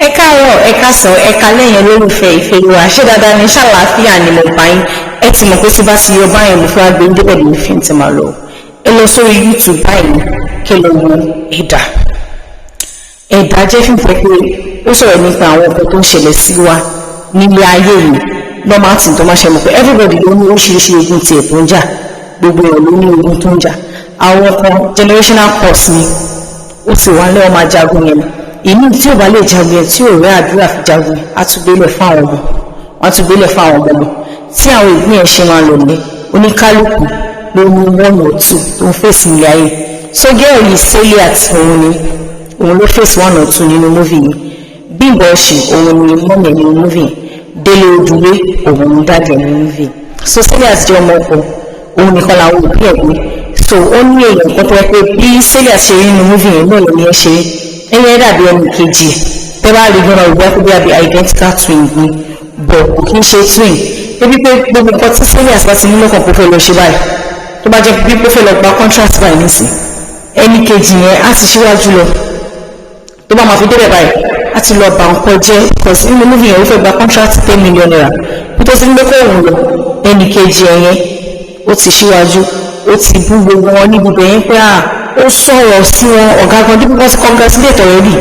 Ẹ káàárọ̀, ẹ káàsán, ẹ káalẹ́ yẹn lólùfẹ́ ìfẹ́ wa ṣé dáadáa ní ṣàlàáfíà ni mo bá yín. Ẹ ti mọ̀ pé tí bá ti yọ báyìí mo fẹ́ gbé débẹ̀ lórí fíìmù tí màá lọ. Ẹ lọ sórí YouTube báyìí kí lọ wo EDA. EDA jẹ́ fíìmù pé ó sọ̀rọ̀ nípa àwọn nǹkan tó ń ṣẹlẹ̀ sí wa nílé ayé yìí. Normal thing tó máa ṣe mọ̀ pé everybody ló ní oríṣiríṣi ogun tiẹ̀ tó ń jà, gbogbo ẹ̀ ló ní ogun tó ń jà. Àwọn kan generational curse ni ó sì wá lẹ́wọ̀n máa jagun yẹn. Ìní tí ò bá lè jagun yẹn tí ò rí àdúrà fi jagun á tún gbélé fún àwọn ọmọ, wọn tún gbélé fún àwọn ọmọ tí àwọn ìgbín ẹ̀ ṣe máa lò ní oníkálukú ló ní 1 or 2 tó ń fèsì ilé ayé. So girl yìí Seliat òun ló fèsì 1 or 2 nínú múvì yìí. Bimbo Oshin òun ni mọ́mì nínú múvì yìí. Délé ojúlé òun ní dájọ́ nínú múvì. So Seliat jẹ́ ọmọ ọkọ òun nìkan làwọn òbí ẹ̀ gbé. So ó ní èèyàn kan tó wẹ́ pé bí Seliat ṣe rí nínú múvì yìí náà ló ní ẹ ṣe rí. Ẹyẹ dàbí ẹnì kejì tẹ́ bá rí gbọ́nà ìgbà tó bí i identical twin ni bọ̀ kò kí ń ṣe twin débi pé gbogbo nǹkan tí Seliat bá ti ní lọ́kàn kó fẹ́ lọ ṣe báyìí tó bá jẹ́ bí kó fẹ́ lọ gba contract báyìí nísìn ẹnì kejì yẹn á ti ṣíwájú lọ tó bá máa fi débẹ̀ báyìí á ti lọ bà nǹkan jẹ́ because nínú múvì yẹn ó fẹ́ gba contract 10 million naira bí tó ti ń gbé kó òun lọ ẹnì kejì yẹn ó ti ṣíwájú ó ti bú gbogbo wọn níbi bẹ̀yẹn pé ó sọ̀rọ̀ sí wọn ọ̀gá kan dípò kan sí congratulate already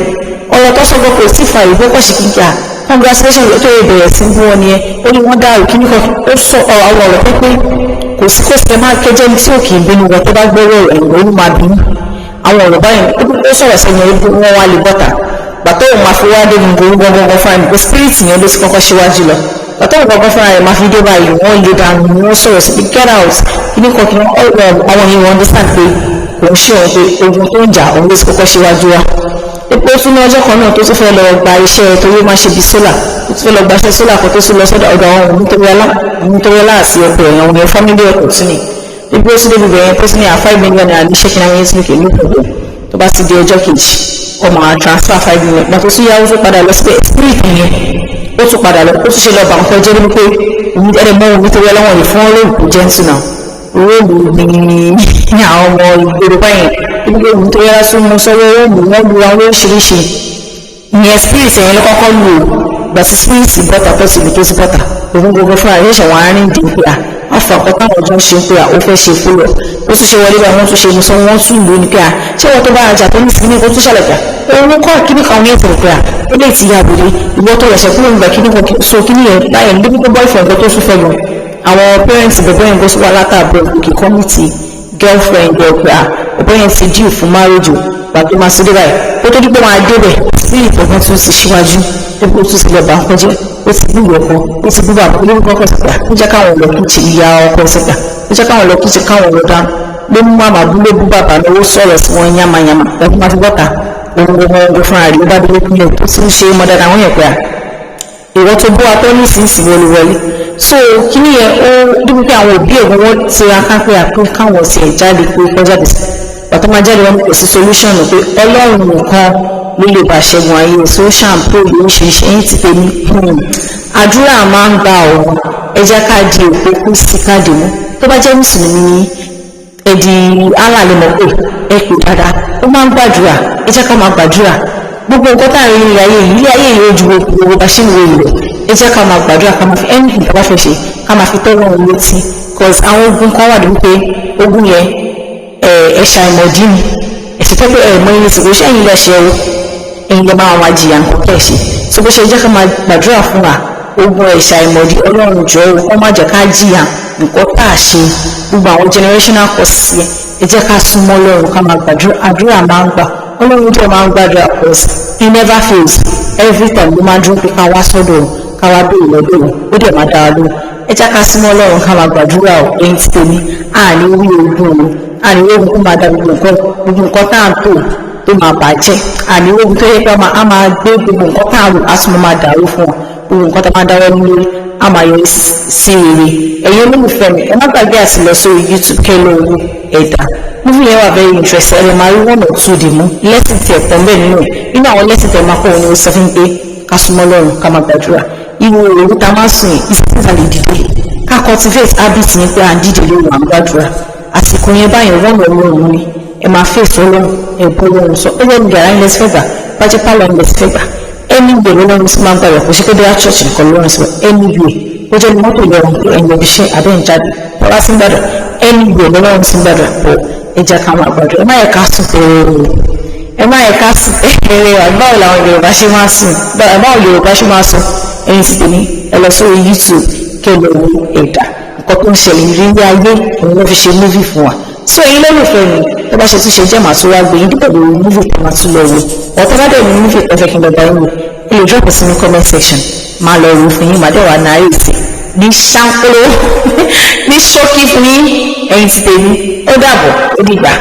ọ̀rọ̀ tó sọ́gbọ́ kò sí fàyè bó kọ́sì kíkà congratulation tó yẹ bẹ̀rẹ̀ sí bú wọn nìyẹn ó ní wọ́n dá òkú nìkan ó sọ àwọn ọ̀rọ̀ pé kò sí kò sí ẹ máa kẹjẹ ní tí ò kì í bínú wọn tó bá gbọ́rọ̀ ẹ̀yìn ló máa bínú àwọn ọ̀rọ̀ báyìí ó sọ̀rọ̀ sẹ́yìn wọn wá lè bọ́ta gbàtọ́ òun máa fi wá dé gbogbo gbọ́ngbọ́n fún àmì pé spirit yẹn ló ti kọ́kọ́ ṣíwájú lọ gbàtọ́ òun gbọ́ngbọ́n fún àmì máa fi dé báyìí wọ́n lè dànù wọ́n sọ̀rọ̀ sí get out kíní kan kí àwọn yìí wọ́n understand pé òun ṣe òun pé ogun tó ń jà òun ló ti kọ́kọ́ ṣíwájú wa epo tún ní ọjọ́ kan náà tó tún fẹ́ lọ gba iṣẹ́ torí ó máa ṣe bí sólà tó tún fẹ́ lọ gbaṣẹ́ sólà kan tó tún lọ sọ́dọ̀ ọ̀dọ̀ àwọn Toriola àti ọkọ̀ ẹ̀yàn òun yẹn family ọkọ̀ tún ni epo tún débi bẹ̀rẹ̀ tó tún ní 5 million naira ní ṣẹ́kìnà yẹn sí kìí lókùn tó bá ti di ọjọ́ kejì ọmọ transfer 5 million gbà tó tún yáwó tó padà lọ síbẹ̀ spirit yẹn ó tún padà lọ ó tún ṣe lọ bà nǹkan jẹ́ níbi pé ẹni mọ́ òun nítorí ọlọ́wọ̀n yìí fún olóògùn jẹ́ntì náà róòlù ní àwọn ọmọ ìgboro báyìí ibi pé òun tó yára tún mú sọ́wọ́ róòlù wọ́n lu àwọn oríṣiríṣi ìyẹn spirit ẹ̀yìn ló kọ́kọ́ lù ú gbà tí spirit bọ́tà tó ti lù tó ti bọ́tà òun gbogbo fúnra rẹ̀ ṣe wọ́n á rìn dín pé àfà ọ̀pọ̀ táwọn ọjọ́ ṣe pé ó fẹ́ ṣe fúlọ̀ ó tún ṣe wọlé bá wọn tún ṣe mú sọ wọn tún lù ú ní pé ṣé wọn tó bá rajà tó ní sinmi kó tún ṣàlẹ̀ pé òun kọ́ kíní kan ní ètò pé ó lè ti yàgòdè ìwọ tó rẹ̀ṣẹ̀ kúrò nígbà kíní kan so kíní yẹn láyẹ̀ níbi tó boyfriend tó tún fẹ́ lọ àwọn parents bẹ̀bẹ̀ yẹn bó sọ wà látàbọ̀ òkè committee girlfriend ọ̀pẹ́ ọ̀pẹ́ yẹn ti due fún marriage o gbàgbé máa ṣe dé báyìí ó tó dípò máa débẹ̀ sí ìtọ́gbọ́n tó ti ṣíwájú dípò tó ti lọ bá ń kọjá ó ti gbúgbọ̀ kan ó ti gbúgbọ̀ àbúrò lórí kọ́kọ́ síta ó jẹ́ káwọn lọ kí ti ìyá ọkọ síta ó jẹ́ káwọn lọ kí ti káwọn lọ dáná ló mú àmà búlé bú bàbá lówó sọ̀rọ̀ sí wọn yamayama lọ́dún máa fi bọ́ta ohun gbogbo fúnra rẹ̀ ló bá dúró kúnlẹ̀ tó ti ń ṣe mọ́ dáadáa wọ́n yẹn pé ìwọ tó bó atọ́ ní ìsinsìn wọléwọlé so kíní yẹn ó dúpẹ́ pé àwọn òbí ẹ̀gbọ́n wọn ti ra kápẹ́ àpé káwọn sì ẹ̀ jáde pé kọ́ jáde sí pàtó máa jáde wọn kò sí solution pé ọlọ́run nìkan ló lè bá ṣẹ́gun ayé so ṣàǹpó lóríṣiríṣi ẹ̀yìn ti pè mí àdúrà máa ń gba ọ̀run ẹja káàdì òpó kú sí káàdì mú tó bá jẹ́ mùsùlùmí ní ẹ̀dì Allah lè mọ̀ pé ẹ pè dáadáa ó máa ń gbàdúrà ẹja ká máa gbàdúrà gbogbo nǹkan tá à ń rí ilé ayé yìí ó ju gbogbo bá ṣe ń wo ilẹ̀ ẹ jẹ́ ká máa gbàdúrà ká máa fi anything tó bá fẹ́ ṣe ká máa fi tọ́wọ́ ohun létí cause àwọn ogun kan wà ní wípé ogun yẹn ẹ̀ṣà ìmọ̀dí ni ẹ̀ṣẹ̀ tó pé ẹ̀mọ́ ilé ìsìnkú ṣé ẹ̀yin lè ṣe ẹ̀rọ ẹ̀yin lè máa wá jìyà nǹkan tẹ̀ ṣe tó bó ṣe jẹ́ ká máa gbàdúrà fún wa ogun ẹ̀ṣà ìmọ̀dí ọlọ́run jọ ọ́ kó má jẹ́ ká jìyà nǹkan tá a ṣe gbogbo àwọn generational causes yẹn ẹ jẹ́ ká súnmọ́ ọlọ́run ká máa gbàdúrà àdúrà máa ń gbà ọlọ́run tó máa ń gbàdúrà cause he never fails every time ló máa dúró pé ká wá sọ́dọ̀ ká wá bèèrè lọ́dọ̀ ó dẹ̀ máa dára lóhùn ẹ jẹ́ ká súnmọ́ ọlọ́run ká máa gbàdúrà ọ̀ ẹ̀yìn tí tèmi àní orí ogun o àní ogun tó máa da gbogbo nǹkan tá à ń tò tó máa bàjẹ́ àní ogun tó yẹ pé a máa gbé gbogbo nǹkan tá à ń rò á tún máa dàrú fún ọ gbogbo nǹkan tá a máa dáwọ́ lórí a máa yọrí sí rere ẹ̀yin olólùfẹ́ mi ẹ má gbàgbé àti lọ sórí YouTube kẹ́ lóru EDA movie yẹn wà very interesting ẹ lè máa rí 1 or 2 dì mú lẹ́sìn tí ẹ̀ pọ̀ ń bẹ̀ nínú àwọn lẹ́sìn tẹ̀ máa kọ́ òun ni ó sọ fún pé ká súnmọ́ lọ́run ká máa gbàdúrà ìwò òru tá a máa sùn ìsìnkú lè dìde ká cultivate habit ní pé à ń dìde lóru à ń gbàdúrà àsìkò yẹn báyìí wọ́n lọ lọ́run ni ẹ máa fèsì ọlọ́run ẹ bọ́ lọ́run sọ ẹ lọ́run gàrá ilẹ̀ fẹ́ gbà bájẹ́ pálọ̀ ilẹ̀ fẹ́ gbà ẹ anyway lọ́run sí máa ń gbàgbọ́ kò sí pé bóyá church nìkan lọ́run sí anyway ó jẹ́ mọ́tò lọ́run pé ẹ̀yìn ibiṣẹ́ àbẹ́yìn jáde bọ́lá sí gbàdọ̀ anyway lọ́run sí gbàdọ̀ pọ̀ ẹja ká máa gbàdọ̀ ẹ má yẹ ká sùn pẹ̀lú ẹ má yẹ ká sùn pẹ̀lú báwo làwọn Yorùbá ṣe máa sùn báwo Yorùbá ṣe máa sùn ẹ̀yin sì tèmi ẹ lọ sórí YouTube kẹ́ lọ wo ẹ̀dà nǹkan tó ń ṣẹlẹ̀ ìrírí ayé òun ló fi ṣe múvì fún wa so èyí lólùfẹ́ mi tó bá ṣe tún ṣe jẹ́ màá tún wá gbé yín dípò lórí múvì tó máa tún lọ wo ọ̀tọ́ bá dẹ̀ ní múvì tó fẹ́ kí n lọ bá yín wò ẹ lè drop sí ní comment section máa lọ wò fún yín màá dẹ̀ wà náà èsì ní ṣáńkóró ní ṣókí fún yín ẹ̀yin ti tèmi ó dàbọ̀ ó dìgbà.